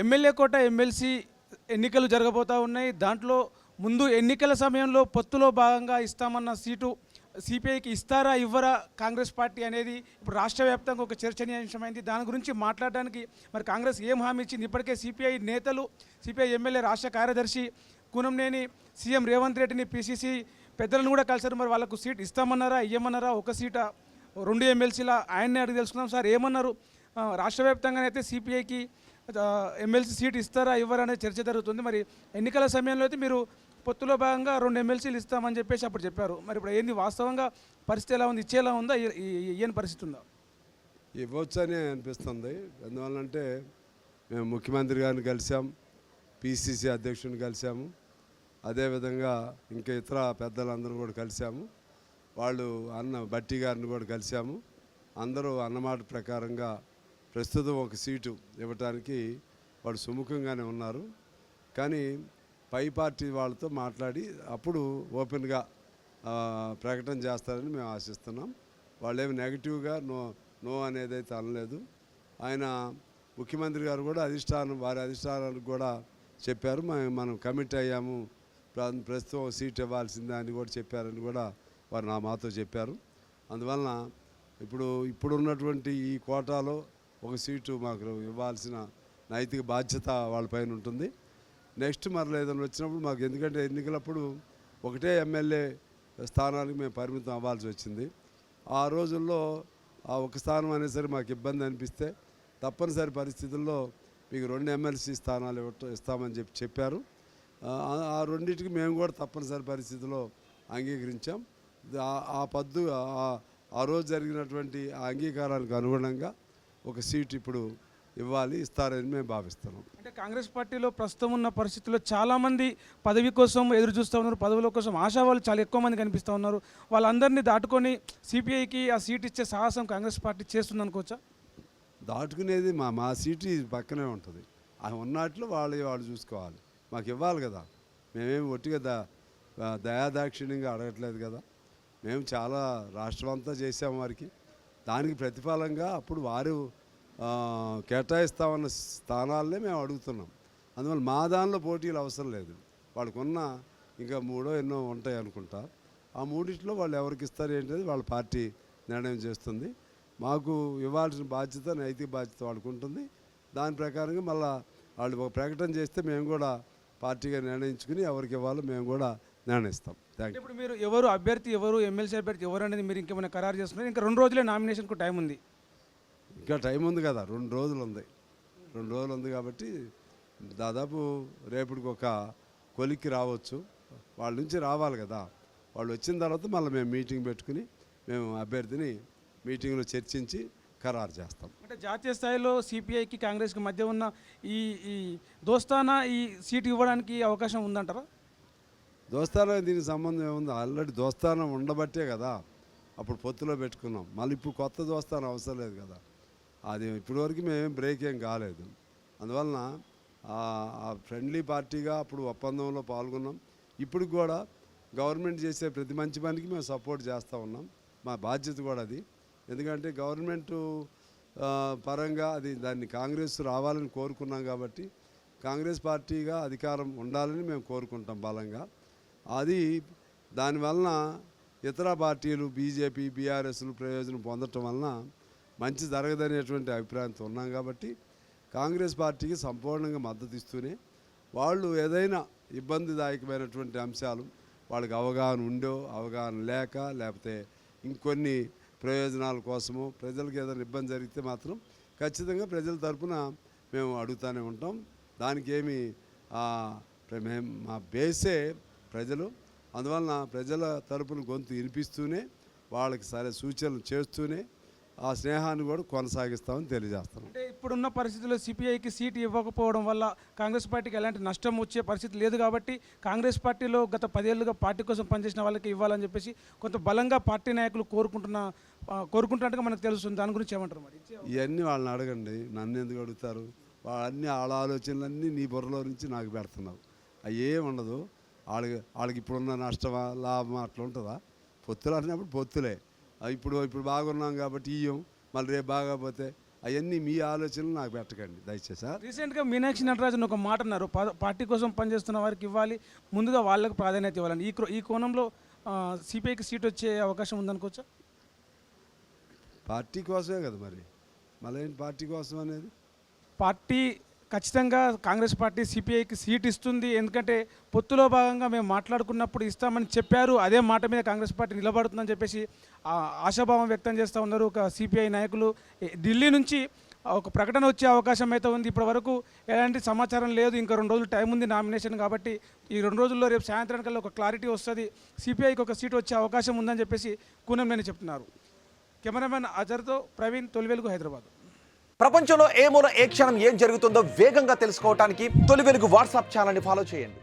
MLA కోట MLC ఎన్నికలు జరగబోతూ ఉన్నాయి. దాంట్లో ముందు ఎన్నికల సమయంలో పొత్తులో భాగంగా ఇస్తామన్న సీటు సిపిఐకి ఇస్తారా ఇవ్వరా కాంగ్రెస్ పార్టీ అనేది ఇప్పుడు రాష్ట్ర వ్యాప్తంగా ఒక చర్చనీయాంశమైంది. దాని గురించి మాట్లాడడానికి మరి కాంగ్రెస్ ఏం హామీ ఇచ్చింది? ఇప్పటికే సిపిఐ నేతలు, సిపిఐ ఎమ్మెల్యే రాష్ట్ర కార్యదర్శి కూనంనేని సీఎం రేవంత్ రెడ్డిని, పిసిసి పెద్దలను కూడా కలిసారు. మరి వాళ్ళకు సీట్ ఇస్తామన్నారా, ఇవ్వమన్నారా? ఒక సీటా, రెండు ఎమ్మెల్సీలా? ఆయన్నే అడిగి తెలుసుకుందాం. సార్ ఏమన్నారు? రాష్ట్ర వ్యాప్తంగానైతే సిపిఐకి ఎమ్మెల్సీ సీట్ ఇస్తారా ఇవ్వరా అనే చర్చ జరుగుతుంది. మరి ఎన్నికల సమయంలో అయితే మీరు పొత్తులో భాగంగా 2 ఎమ్మెల్సీలు ఇస్తామని చెప్పేసి అప్పుడు చెప్పారు. మరి ఇప్పుడు ఏంది వాస్తవంగా పరిస్థితి ఎలా ఉంది? ఇచ్చేలా ఉందా? ఏం పరిస్థితి ఉందా? ఇవ్వచ్చని అనిపిస్తుంది. ఎందువల్లంటే మేము ముఖ్యమంత్రి గారిని కలిసాం, పిసిసి అధ్యక్షుడిని కలిసాము, అదేవిధంగా ఇంకా ఇతర పెద్దలందరూ కూడా కలిసాము. వాళ్ళు బట్టి గారిని కూడా కలిసాము. అందరూ అన్నమాట ప్రకారంగా ప్రస్తుతం ఒక సీటు ఇవ్వటానికి వాళ్ళు సుముఖంగానే ఉన్నారు. కానీ పై పార్టీ వాళ్ళతో మాట్లాడి అప్పుడు ఓపెన్గా ప్రకటన చేస్తారని మేము ఆశిస్తున్నాం. వాళ్ళు ఏమి నెగిటివ్గా నో అనేది అయితే అనలేదు. ఆయన ముఖ్యమంత్రి గారు కూడా వారి అధిష్టానానికి కూడా చెప్పారు, మనం కమిట్ అయ్యాము, ప్రస్తుతం సీట్ ఇవ్వాల్సిందే అని కూడా చెప్పారని కూడా వారు మాతో చెప్పారు. అందువలన ఇప్పుడున్నటువంటి ఈ కోటాలో ఒక సీటు మాకు ఇవ్వాల్సిన నైతిక బాధ్యత వాళ్ళపైన ఉంటుంది. నెక్స్ట్ మరలా ఏదైనా వచ్చినప్పుడు మాకు, ఎందుకంటే ఎన్నికలప్పుడు ఒకటే ఎమ్మెల్యే స్థానానికి మేము పరిమితం అవ్వాల్సి వచ్చింది. ఆ రోజుల్లో ఆ ఒక స్థానం అనేసరికి మాకు ఇబ్బంది అనిపిస్తే తప్పనిసరి పరిస్థితుల్లో మీకు 2 ఎమ్మెల్సీ స్థానాలు ఇస్తామని చెప్పారు. ఆ రెండింటికి మేము కూడా తప్పనిసరి పరిస్థితుల్లో అంగీకరించాం. ఆ రోజు జరిగినటువంటి ఆ అంగీకారానికి అనుగుణంగా ఒక సీట్ ఇప్పుడు ఇస్తారని మేము భావిస్తున్నాం. అంటే కాంగ్రెస్ పార్టీలో ప్రస్తుతం ఉన్న పరిస్థితుల్లో చాలామంది పదవి కోసం ఎదురు చూస్తూ ఉన్నారు, పదవుల కోసం ఆశావాళ్ళు చాలా ఎక్కువ మంది కనిపిస్తూ ఉన్నారు. వాళ్ళందరినీ దాటుకొని సిపిఐకి ఆ సీట్ ఇచ్చే సాహసం కాంగ్రెస్ పార్టీ చేస్తుంది అనుకోవచ్చా? దాటుకునేది మా సీటు పక్కనే ఉంటుంది. అది ఉన్నట్లు వాళ్ళు చూసుకోవాలి. మాకు ఇవ్వాలి కదా. మేమేమి ఒట్టిగా దయాదాక్షిణ్యంగా అడగట్లేదు కదా. మేము చాలా రాష్ట్రం అంతా చేసాము వారికి. దానికి ప్రతిఫలంగా అప్పుడు వారు కేటాయిస్తామన్న స్థానాలనే మేము అడుగుతున్నాం. అందువల్ల మా దానిలో పోటీలు అవసరం లేదు. వాళ్ళకున్న ఇంకా 3 ఎన్నో ఉంటాయి అనుకుంటా. ఆ 3 వాళ్ళు ఎవరికి ఇస్తారు ఏంటనేది వాళ్ళ పార్టీ నిర్ణయం చేస్తుంది. మాకు ఇవ్వాల్సిన బాధ్యత, నైతిక బాధ్యత వాళ్ళకు ఉంటుంది. దాని ప్రకారంగా మళ్ళీ వాళ్ళు ఒక ప్రకటన చేస్తే మేము కూడా పార్టీగా నిర్ణయించుకుని ఎవరికి ఇవ్వాలో మేము కూడా నిర్ణయిస్తాం. ఇప్పుడు మీరు ఎవరు అభ్యర్థి, ఎవరు ఎమ్మెల్సీ అభ్యర్థి ఎవరు అనేది మీరు ఇంకేమైనా ఖరారు చేస్తున్నారు? ఇంకా 2 రోజులే నామినేషన్కు టైం ఉంది. ఇంకా టైం ఉంది కదా, 2 రోజులు ఉంది. 2 రోజులు ఉంది కాబట్టి దాదాపు రేపటికి ఒక కొలిక్కి రావచ్చు. వాళ్ళ నుంచి రావాలి కదా. వాళ్ళు వచ్చిన తర్వాత మళ్ళీ మేము మీటింగ్ పెట్టుకుని మేము అభ్యర్థిని మీటింగ్లో చర్చించి ఖరారు చేస్తాం. అంటే జాతీయ స్థాయిలో సిపిఐకి కాంగ్రెస్కి మధ్య ఉన్న ఈ దోస్తానా ఈ సీటు ఇవ్వడానికి అవకాశం ఉందంటారా? దోస్తానం దీనికి సంబంధం ఏముంది? ఆల్రెడీ దోస్తానం ఉండబట్టే కదా అప్పుడు పొత్తులో పెట్టుకున్నాం. మళ్ళీ ఇప్పుడు కొత్త దోస్తానం అవసరం లేదు కదా. అది ఇప్పటివరకు మేమేం బ్రేక్ ఏం కాలేదు. అందువలన ఆ ఫ్రెండ్లీ పార్టీగా అప్పుడు ఒప్పందంలో పాల్గొన్నాం. ఇప్పుడు కూడా గవర్నమెంట్ చేసే ప్రతి మంచి పనికి మేము సపోర్ట్ చేస్తూ ఉన్నాం. మా బాధ్యత కూడా అది. ఎందుకంటే గవర్నమెంటు పరంగా దాన్ని కాంగ్రెస్ రావాలని కోరుకున్నాం కాబట్టి కాంగ్రెస్ పార్టీగా అధికారం ఉండాలని మేము కోరుకుంటాం బలంగా. దానివలన ఇతర పార్టీలు బీజేపీ, బీఆర్ఎస్లు ప్రయోజనం పొందటం వలన మంచి జరగదనేటువంటి అభిప్రాయంతో ఉన్నాం కాబట్టి కాంగ్రెస్ పార్టీకి సంపూర్ణంగా మద్దతు ఇస్తూనే వాళ్ళు ఏదైనా ఇబ్బందిదాయకమైనటువంటి అంశాలు వాళ్ళకి అవగాహన లేక లేకపోతే ఇంకొన్ని ప్రయోజనాల కోసమో ప్రజలకు ఏదైనా ఇబ్బంది జరిగితే మాత్రం ఖచ్చితంగా ప్రజల తరఫున మేము అడుగుతూనే ఉంటాం. దానికి మా బేసే ప్రజలు. అందువలన ప్రజల తరపున గొంతు వినిపిస్తూనే వాళ్ళకి సరే సూచనలు చేస్తూనే ఆ స్నేహాన్ని కూడా కొనసాగిస్తామని తెలియజేస్తాం. అంటే ఇప్పుడున్న పరిస్థితుల్లో సిపిఐకి సీటు ఇవ్వకపోవడం వల్ల కాంగ్రెస్ పార్టీకి ఎలాంటి నష్టం వచ్చే పరిస్థితి లేదు కాబట్టి కాంగ్రెస్ పార్టీలో గత 10 ఏళ్ళుగా పార్టీ కోసం పనిచేసిన వాళ్ళకి ఇవ్వాలని చెప్పేసి కొంత బలంగా పార్టీ నాయకులు కోరుకుంటున్నట్టుగా మనకు తెలుస్తుంది. దాని గురించి ఏమంటారు? మరి ఇవన్నీ వాళ్ళని అడగండి, నన్ను ఎందుకు అడుగుతారు? వాళ్ళ ఆలోచనలన్నీ నీ బుర్రలో నుంచి నాకు పెడుతున్నావు. అవి ఏమి ఉండదు. వాళ్ళకి ఇప్పుడున్న నష్టమా లాభమా అట్లా ఉంటుందా? పొత్తులు అన్నప్పుడు పొత్తులే. ఇప్పుడు బాగున్నాం కాబట్టి ఇయ్యం, మళ్ళీ రేపు బాగాపోతే అవన్నీ మీ ఆలోచనలు నాకు పెట్టకండి దయచేసి సార్. రీసెంట్గా మీనాక్షి నటరాజన్ ఒక మాట అన్నారు, పార్టీ కోసం పనిచేస్తున్న వారికి ఇవ్వాలి, ముందుగా వాళ్ళకు ప్రాధాన్యత ఇవ్వాలని. ఈ కోణంలో సిపిఐకి సీట్ వచ్చే అవకాశం ఉందనుకోవచ్చా? పార్టీ కోసమే కదా మరి, మళ్ళీ ఏంటి పార్టీ కోసం అనేది? పార్టీ ఖచ్చితంగా కాంగ్రెస్ పార్టీ సిపిఐకి సీట్ ఇస్తుంది, ఎందుకంటే పొత్తులో భాగంగా మేము మాట్లాడుకున్నప్పుడు ఇస్తామని చెప్పారు, అదే మాట మీద కాంగ్రెస్ పార్టీ నిలబడుతుందని చెప్పేసి ఆశాభావం వ్యక్తం చేస్తూ ఉన్నారు ఒక సిపిఐ నాయకులు. ఢిల్లీ నుంచి ఒక ప్రకటన వచ్చే అవకాశం అయితే ఉంది. ఇప్పటి వరకు ఎలాంటి సమాచారం లేదు, ఇంకా 2 రోజులు టైం ఉంది నామినేషన్ కాబట్టి. ఈ 2 రోజుల్లో రేపు సాయంత్రానికల్లా ఒక క్లారిటీ వస్తుంది, సిపిఐకి ఒక సీట్ వచ్చే అవకాశం ఉందని చెప్పేసి కూనంనేని చెప్తున్నారు. కెమెరామెన్ అజర్తో ప్రవీణ్, తొలి వెలుగు, హైదరాబాద్. ప్రపంచంలో ఏ మూల ఏ క్షణం ఏం జరుగుతుందో వేగంగా తెలుసుకోవడానికి తొలి వెలుగు వాట్సాప్ ఛానల్ని ఫాలో చేయండి.